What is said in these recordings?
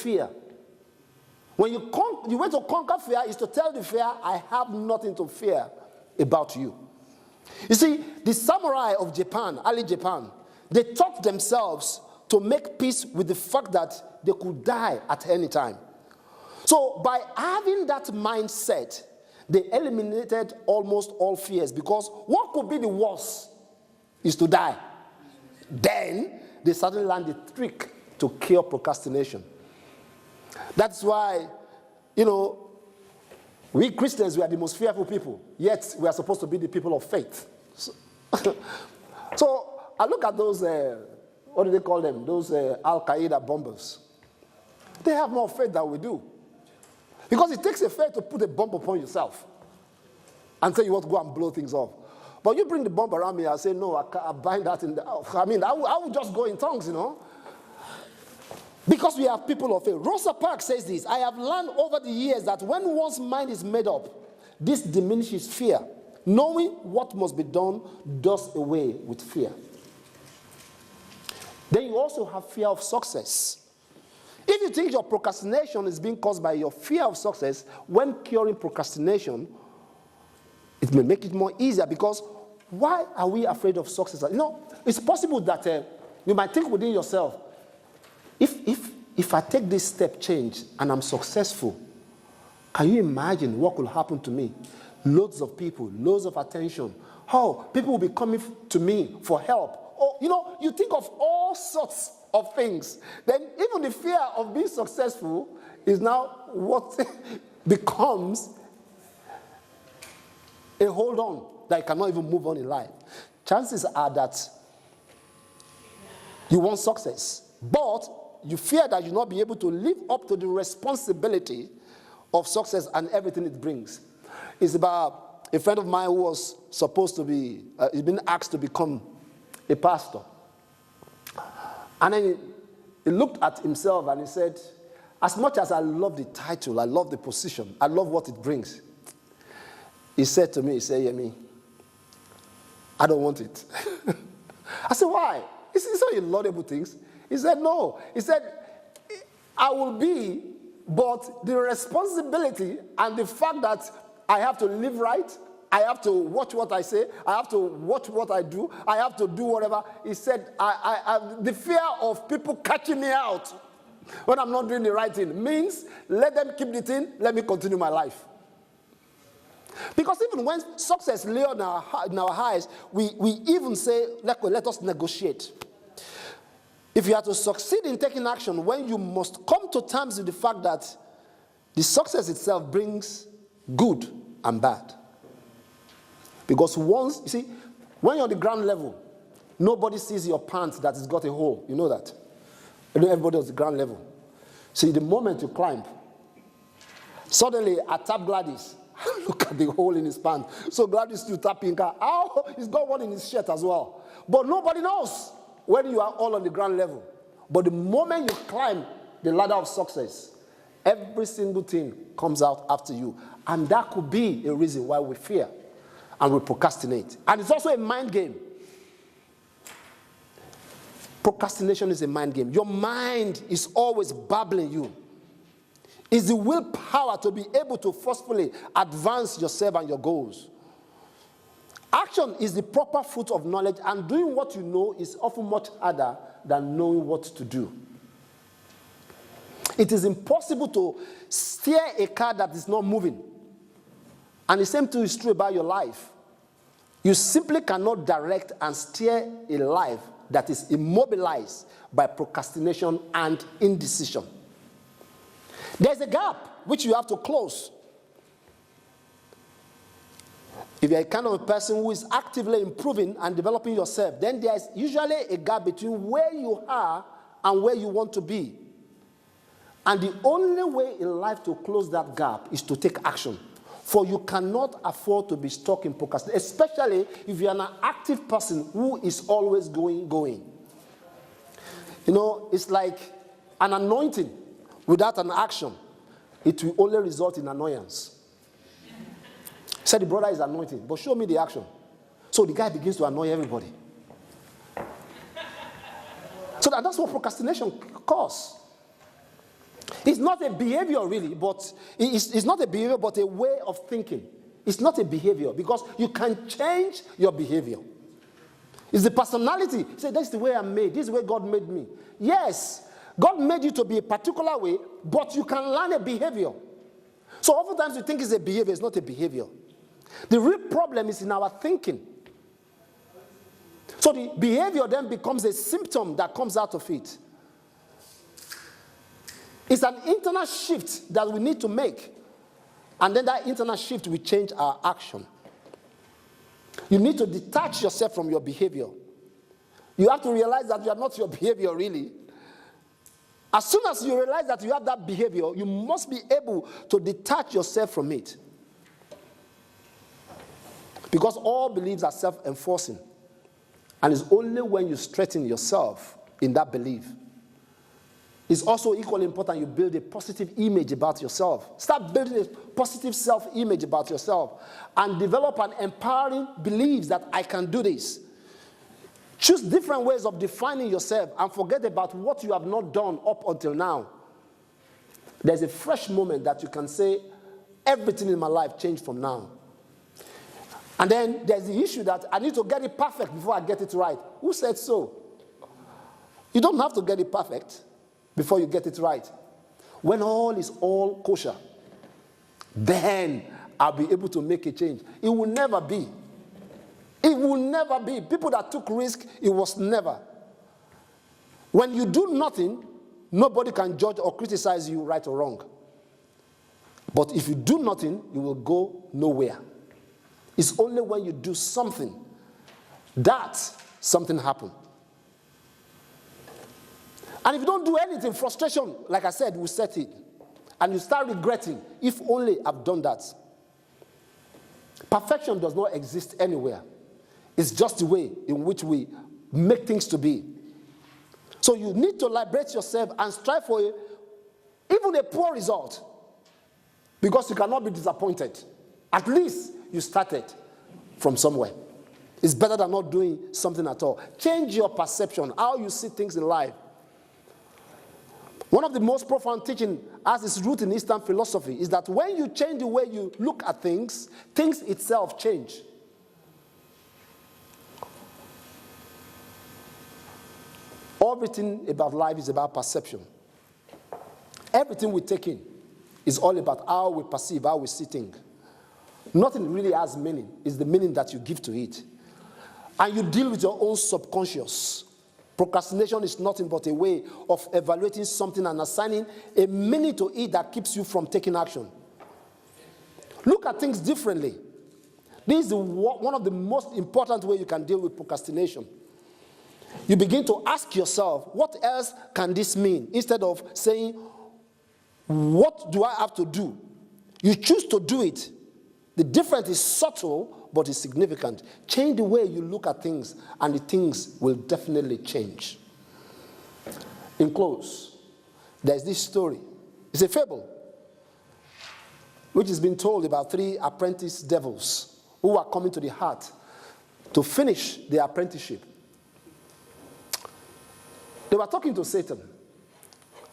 fear. When you want to conquer fear is to tell the fear, I have nothing to fear about you. You see, the samurai of Japan, early Japan, they taught themselves to make peace with the fact that they could die at any time. So by having that mindset, they eliminated almost all fears, because what could be the worst is to die. Then they suddenly learned the trick to cure procrastination. That's why, we Christians, we are the most fearful people, yet we are supposed to be the people of faith. So I look at those, what do they call them? Those Al-Qaeda bombers. They have more faith than we do. Because it takes a faith to put a bomb upon yourself and say you want to go and blow things up. But you bring the bomb around me, I say, no, I bind that in the... I will just go in tongues, Because we are people of faith. Rosa Parks says this, I have learned over the years that when one's mind is made up, this diminishes fear. Knowing what must be done does away with fear. Then you also have fear of success. If you think your procrastination is being caused by your fear of success, when curing procrastination, it may make it more easier, because why are we afraid of success? It's possible that you might think within yourself, if I take this step change and I'm successful, can you imagine what could happen to me? Loads of people, loads of attention. How people will be coming to me for help. Oh, you think of all sorts of things. Then even the fear of being successful is now what becomes a hold on that you cannot even move on in life. Chances are that you want success, but you fear that you'll not be able to live up to the responsibility of success and everything it brings. It's about a friend of mine who was supposed to be, he's been asked to become a pastor. And then he looked at himself and he said, as much as I love the title, I love the position, I love what it brings, he said to me, Yemi, I don't want it. I said, why? He said, so you laudable things. He said, no. He said, I will be, but the responsibility and the fact that I have to live right, I have to watch what I say, I have to watch what I do, I have to do whatever. He said, the fear of people catching me out when I'm not doing the right thing means let them keep the thing, let me continue my life. Because even when success lay on our eyes, we even say, let us negotiate. If you are to succeed in taking action, when you must come to terms with the fact that the success itself brings good and bad. Because once, you see, when you're on the ground level, nobody sees your pants that has got a hole. You know that. Everybody on the ground level. See, the moment you climb, suddenly I tap Gladys. Look at the hole in his pants. So Gladys to tapping her. Oh, he's got one in his shirt as well. But nobody knows when you are all on the ground level. But the moment you climb the ladder of success, every single thing comes out after you. And that could be a reason why we fear and we procrastinate. And it's also a mind game. Procrastination is a mind game. Your mind is always babbling you. It's the willpower to be able to forcefully advance yourself and your goals. Action is the proper fruit of knowledge, and doing what you know is often much harder than knowing what to do. It is impossible to steer a car that is not moving. And the same thing is true about your life. You simply cannot direct and steer a life that is immobilized by procrastination and indecision. There's a gap which you have to close. If you're a kind of a person who is actively improving and developing yourself, then there's usually a gap between where you are and where you want to be. And the only way in life to close that gap is to take action. For you cannot afford to be stuck in procrastination, especially if you're an active person who is always going. It's like an anointing without an action. It will only result in annoyance. He said the brother is anointing, but show me the action. So the guy begins to annoy everybody. So that's what procrastination causes. It's not a behavior really, but it's not a behavior, but a way of thinking. It's not a behavior because you can change your behavior. It's the personality. You say, that's the way I'm made. This is the way God made me. Yes, God made you to be a particular way, but you can learn a behavior. So oftentimes you think it's a behavior. It's not a behavior. The real problem is in our thinking. So the behavior then becomes a symptom that comes out of it. It's an internal shift that we need to make. And then that internal shift will change our action. You need to detach yourself from your behavior. You have to realize that you are not your behavior really. As soon as you realize that you have that behavior, you must be able to detach yourself from it. Because all beliefs are self-enforcing. And it's only when you strengthen yourself in that belief. It's also equally important you build a positive image about yourself. Start building a positive self-image about yourself and develop an empowering belief that I can do this. Choose different ways of defining yourself and forget about what you have not done up until now. There's a fresh moment that you can say, everything in my life changed from now. And then there's the issue that I need to get it perfect before I get it right. Who said so? You don't have to get it perfect before you get it right. When all is all kosher, then I'll be able to make a change. It will never be. It will never be. People that took risk, it was never. When you do nothing, nobody can judge or criticize you right or wrong. But if you do nothing, you will go nowhere. It's only when you do something that something happens. And if you don't do anything, frustration, like I said, will set in. And you start regretting, if only I've done that. Perfection does not exist anywhere. It's just the way in which we make things to be. So you need to liberate yourself and strive for even a poor result. Because you cannot be disappointed. At least you started from somewhere. It's better than not doing something at all. Change your perception, how you see things in life. One of the most profound teaching, as its root in Eastern philosophy, is that when you change the way you look at things, things itself change. Everything about life is about perception. Everything we take in is all about how we perceive, how we see things. Nothing really has meaning. It's the meaning that you give to it. And you deal with your own subconscious. Procrastination is nothing but a way of evaluating something and assigning a meaning to it that keeps you from taking action. Look at things differently. This is one of the most important ways you can deal with procrastination. You begin to ask yourself, what else can this mean? Instead of saying, what do I have to do? You choose to do it. The difference is subtle, but it's significant. Change the way you look at things, and the things will definitely change. In close, there's this story. It's a fable, which has been told about 3 apprentice devils who are coming to the hut to finish their apprenticeship. They were talking to Satan,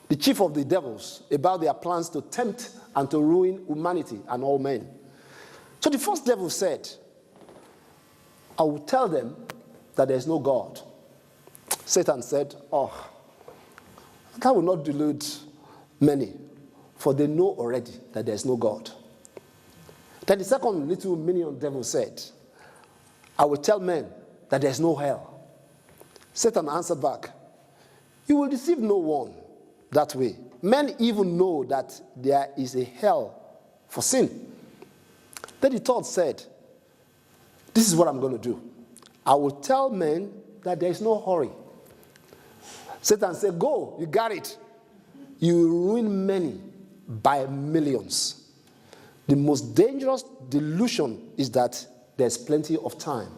the chief of the devils, about their plans to tempt and to ruin humanity and all men. So the first devil said, I will tell them that there is no God. Satan said, oh, that will not delude many, for they know already that there is no God. Then the second little minion devil said, I will tell men that there is no hell. Satan answered back, you will deceive no one that way. Men even know that there is a hell for sin. Then the third said, this is what I'm going to do. I will tell men that there is no hurry. Satan said, go, you got it. You will ruin many by millions. The most dangerous delusion is that there's plenty of time.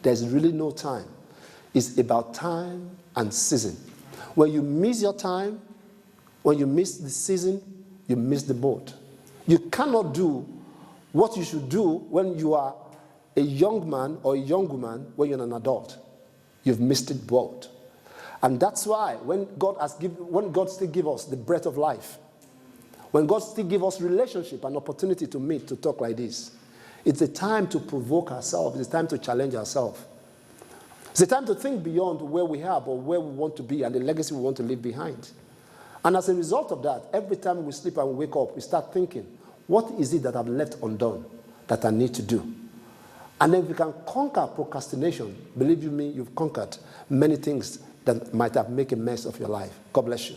There's really no time. It's about time and season. When you miss your time, when you miss the season, you miss the boat. You cannot do what you should do when you are a young man or a young woman when you're an adult. You've missed it both. And that's why when God still gives us the breath of life, When God still gives us relationship and opportunity to meet, to talk like this, it's a time to provoke ourselves. It's a time to challenge ourselves. It's a time to think beyond where we are or where we want to be and the legacy we want to leave behind. And as a result of that, every time we sleep and we wake up, we start thinking, what is it that I've left undone that I need to do? And then if you can conquer procrastination, believe you me, you've conquered many things that might have made a mess of your life. God bless you.